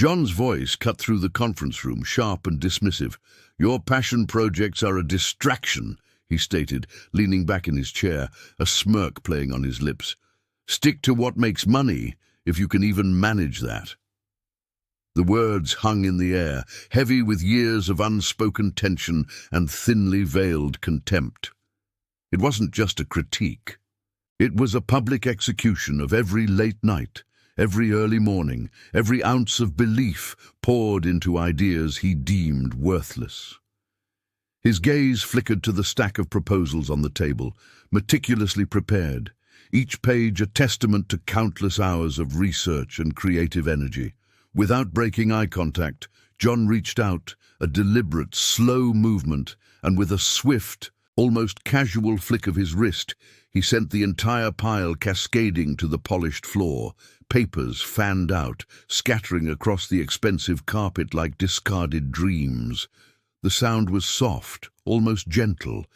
John's voice cut through the conference room, sharp and dismissive. "Your passion projects are a distraction," he stated, leaning back in his chair, a smirk playing on his lips. "Stick to what makes money, if you can even manage that." The words hung in the air, heavy with years of unspoken tension and thinly veiled contempt. It wasn't just a critique. It was a public execution of every late night, every early morning, every ounce of belief poured into ideas he deemed worthless. His gaze flickered to the stack of proposals on the table, meticulously prepared, each page a testament to countless hours of research and creative energy. Without breaking eye contact, John reached out, a deliberate, slow movement, and with a swift, almost casual flick of his wrist, he sent the entire pile cascading to the polished floor, papers fanned out, scattering across the expensive carpet like discarded dreams. The sound was soft, almost gentle,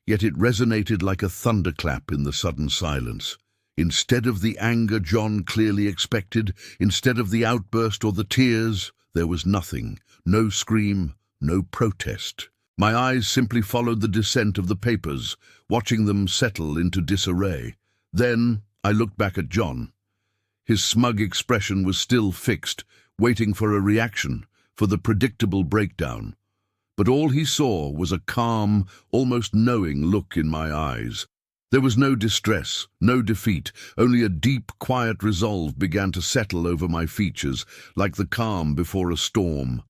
yet it resonated like a thunderclap in the sudden silence. Instead of the anger John clearly expected, instead of the outburst or the tears, there was nothing, no scream, no protest. My eyes simply followed the descent of the papers, watching them settle into disarray. Then I looked back at John. His smug expression was still fixed, waiting for a reaction, for the predictable breakdown. But all he saw was a calm, almost knowing look in my eyes. There was no distress, no defeat, only a deep, quiet resolve began to settle over my features, like the calm before a storm.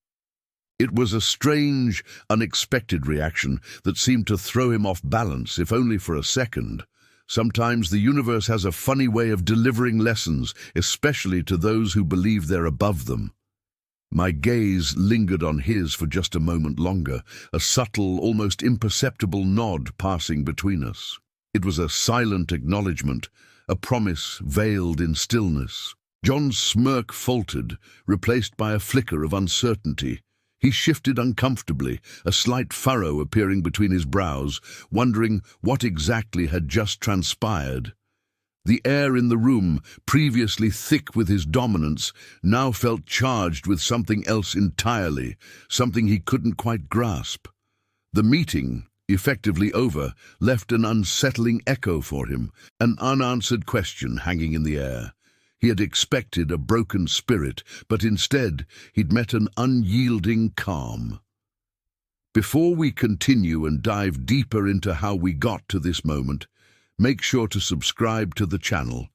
It was a strange, unexpected reaction that seemed to throw him off balance, if only for a second. Sometimes the universe has a funny way of delivering lessons, especially to those who believe they're above them. My gaze lingered on his for just a moment longer, a subtle, almost imperceptible nod passing between us. It was a silent acknowledgement, a promise veiled in stillness. John's smirk faltered, replaced by a flicker of uncertainty. He shifted uncomfortably, a slight furrow appearing between his brows, wondering what exactly had just transpired. The air in the room, previously thick with his dominance, now felt charged with something else entirely, something he couldn't quite grasp. The meeting, effectively over, left an unsettling echo for him, an unanswered question hanging in the air. He had expected a broken spirit, but instead he'd met an unyielding calm. Before we continue and dive deeper into how we got to this moment, make sure to subscribe to the channel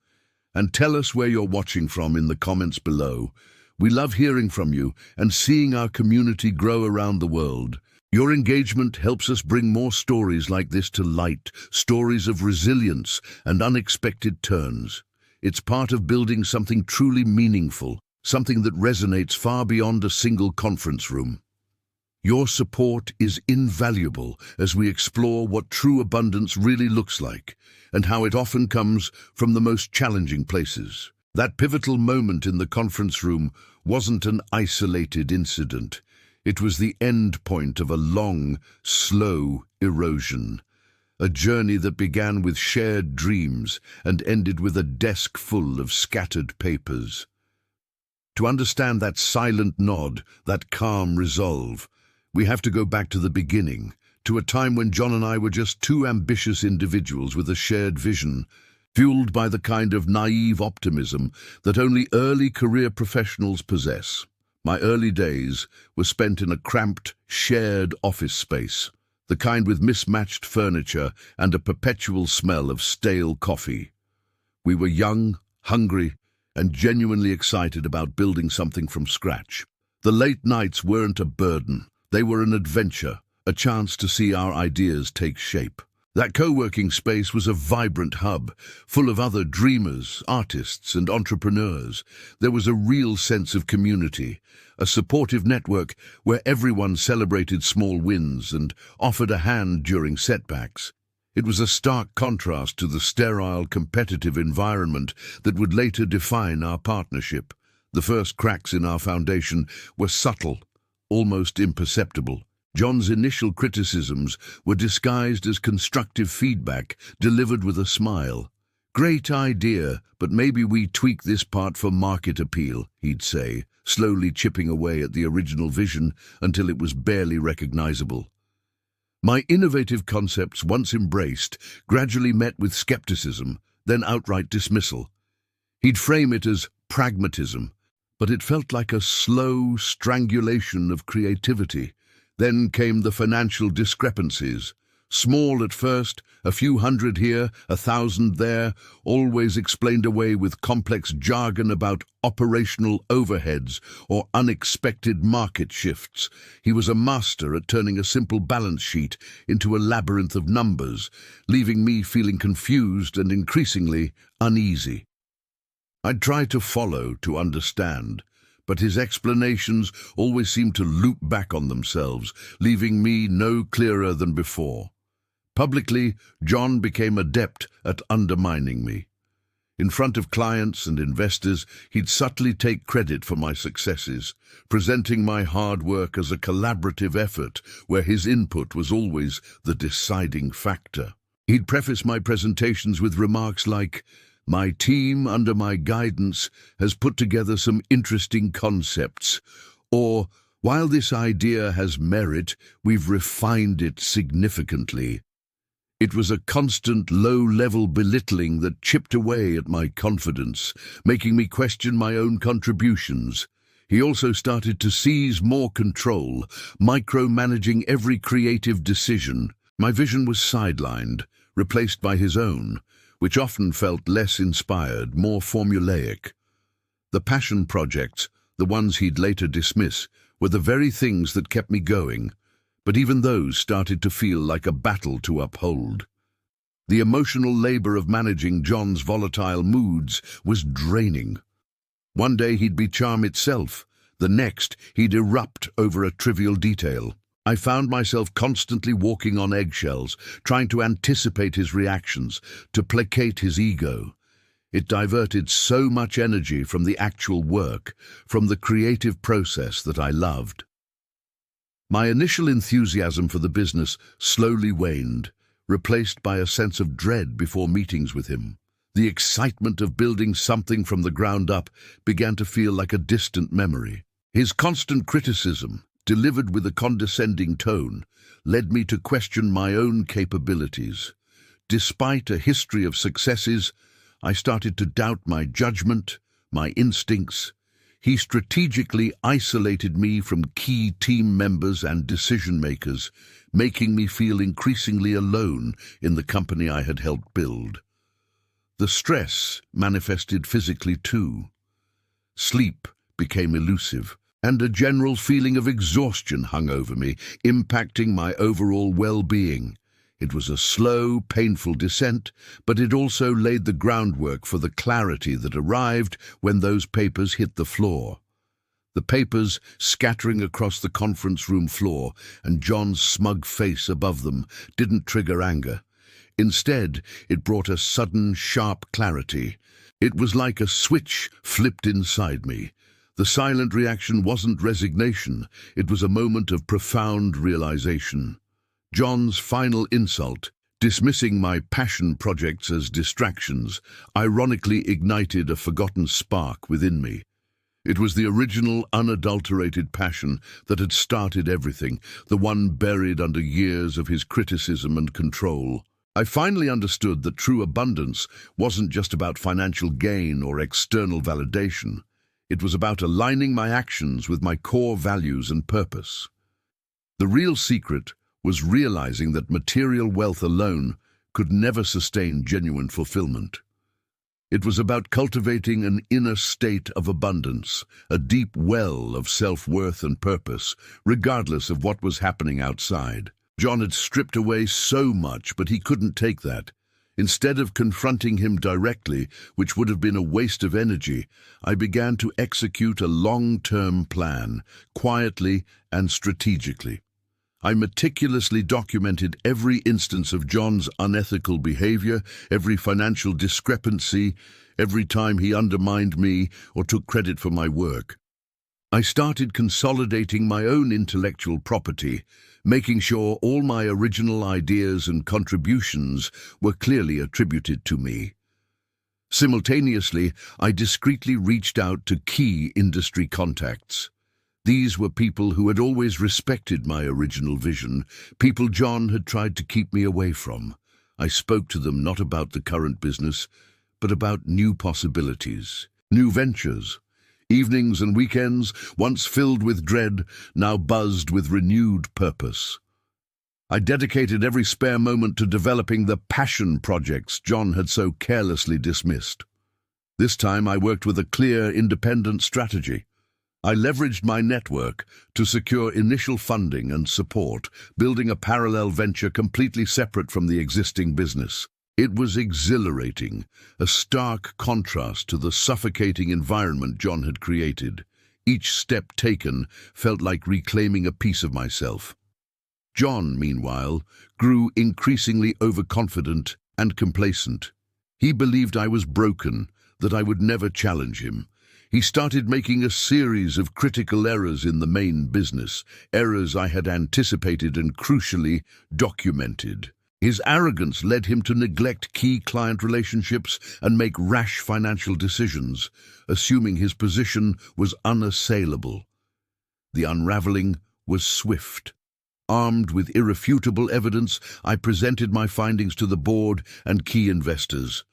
and tell us where you're watching from in the comments below. We love hearing from you and seeing our community grow around the world. Your engagement helps us bring more stories like this to light, stories of resilience and unexpected turns. It's part of building something truly meaningful, something that resonates far beyond a single conference room. Your support is invaluable as we explore what true abundance really looks like and how it often comes from the most challenging places. That pivotal moment in the conference room wasn't an isolated incident. It was the end point of a long, slow erosion. A journey that began with shared dreams and ended with a desk full of scattered papers. To understand that silent nod, that calm resolve, we have to go back to the beginning, to a time when John and I were just two ambitious individuals with a shared vision, fueled by the kind of naive optimism that only early career professionals possess. My early days were spent in a cramped, shared office space, the kind with mismatched furniture and a perpetual smell of stale coffee. We were young, hungry, and genuinely excited about building something from scratch. The late nights weren't a burden. They were an adventure, a chance to see our ideas take shape. That co-working space was a vibrant hub, full of other dreamers, artists, and entrepreneurs. There was a real sense of community, a supportive network where everyone celebrated small wins and offered a hand during setbacks. It was a stark contrast to the sterile, competitive environment that would later define our partnership. The first cracks in our foundation were subtle, almost imperceptible. John's initial criticisms were disguised as constructive feedback, delivered with a smile. "Great idea, but maybe we tweak this part for market appeal," he'd say, slowly chipping away at the original vision until it was barely recognizable. My innovative concepts, once embraced, gradually met with skepticism, then outright dismissal. He'd frame it as pragmatism, but it felt like a slow strangulation of creativity. Then came the financial discrepancies. Small at first, a few hundred here, 1,000 there, always explained away with complex jargon about operational overheads or unexpected market shifts. He was a master at turning a simple balance sheet into a labyrinth of numbers, leaving me feeling confused and increasingly uneasy. I'd try to follow, to understand, but his explanations always seemed to loop back on themselves, leaving me no clearer than before. Publicly, John became adept at undermining me. In front of clients and investors, he'd subtly take credit for my successes, presenting my hard work as a collaborative effort where his input was always the deciding factor. He'd preface my presentations with remarks like, "My team, under my guidance, has put together some interesting concepts," or, "While this idea has merit, we've refined it significantly." It was a constant, low-level belittling that chipped away at my confidence, making me question my own contributions. He also started to seize more control, micromanaging every creative decision. My vision was sidelined, replaced by his own, which often felt less inspired, more formulaic. The passion projects, the ones he'd later dismiss, were the very things that kept me going. But even those started to feel like a battle to uphold. The emotional labor of managing John's volatile moods was draining. One day he'd be charm itself, the next he'd erupt over a trivial detail. I found myself constantly walking on eggshells, trying to anticipate his reactions, to placate his ego. It diverted so much energy from the actual work, from the creative process that I loved. My initial enthusiasm for the business slowly waned, replaced by a sense of dread before meetings with him. The excitement of building something from the ground up began to feel like a distant memory. His constant criticism, delivered with a condescending tone, led me to question my own capabilities. Despite a history of successes, I started to doubt my judgment, my instincts. He strategically isolated me from key team members and decision-makers, making me feel increasingly alone in the company I had helped build. The stress manifested physically too. Sleep became elusive, and a general feeling of exhaustion hung over me, impacting my overall well-being. It was a slow, painful descent, but it also laid the groundwork for the clarity that arrived when those papers hit the floor. The papers scattering across the conference room floor and John's smug face above them didn't trigger anger. Instead, it brought a sudden, sharp clarity. It was like a switch flipped inside me. The silent reaction wasn't resignation, it was a moment of profound realization. John's final insult, dismissing my passion projects as distractions, ironically ignited a forgotten spark within me. It was the original, unadulterated passion that had started everything, the one buried under years of his criticism and control. I finally understood that true abundance wasn't just about financial gain or external validation. It was about aligning my actions with my core values and purpose. The real secret was realizing that material wealth alone could never sustain genuine fulfillment. It was about cultivating an inner state of abundance, a deep well of self-worth and purpose, regardless of what was happening outside. John had stripped away so much, but he couldn't take that. Instead of confronting him directly, which would have been a waste of energy, I began to execute a long-term plan, quietly and strategically. I meticulously documented every instance of John's unethical behavior, every financial discrepancy, every time he undermined me or took credit for my work. I started consolidating my own intellectual property, making sure all my original ideas and contributions were clearly attributed to me. Simultaneously, I discreetly reached out to key industry contacts. These were people who had always respected my original vision, people John had tried to keep me away from. I spoke to them not about the current business, but about new possibilities, new ventures. Evenings and weekends, once filled with dread, now buzzed with renewed purpose. I dedicated every spare moment to developing the passion projects John had so carelessly dismissed. This time I worked with a clear, independent strategy. I leveraged my network to secure initial funding and support, building a parallel venture completely separate from the existing business. It was exhilarating, a stark contrast to the suffocating environment John had created. Each step taken felt like reclaiming a piece of myself. John, meanwhile, grew increasingly overconfident and complacent. He believed I was broken, that I would never challenge him. He started making a series of critical errors in the main business, errors I had anticipated and crucially documented. His arrogance led him to neglect key client relationships and make rash financial decisions, assuming his position was unassailable. The unraveling was swift. Armed with irrefutable evidence, I presented my findings to the board and key investors.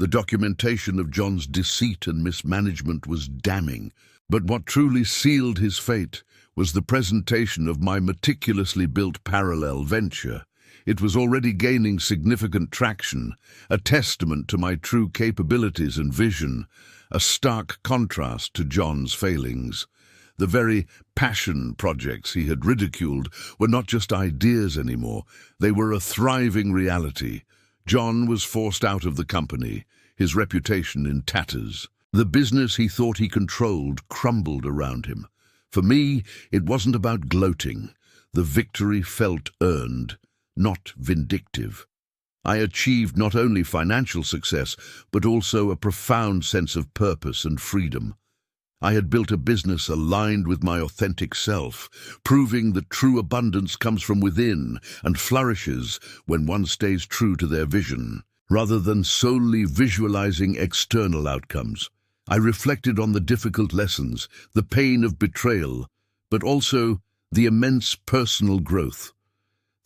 The documentation of John's deceit and mismanagement was damning, but what truly sealed his fate was the presentation of my meticulously built parallel venture. It was already gaining significant traction, a testament to my true capabilities and vision, a stark contrast to John's failings. The very passion projects he had ridiculed were not just ideas anymore, they were a thriving reality. John was forced out of the company, his reputation in tatters. The business he thought he controlled crumbled around him. For me, it wasn't about gloating. The victory felt earned, not vindictive. I achieved not only financial success, but also a profound sense of purpose and freedom. I had built a business aligned with my authentic self, proving that true abundance comes from within and flourishes when one stays true to their vision, rather than solely visualizing external outcomes. I reflected on the difficult lessons, the pain of betrayal, but also the immense personal growth.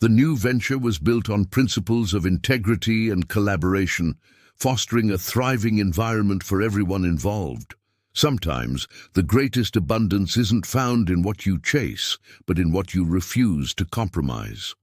The new venture was built on principles of integrity and collaboration, fostering a thriving environment for everyone involved. Sometimes, the greatest abundance isn't found in what you chase, but in what you refuse to compromise.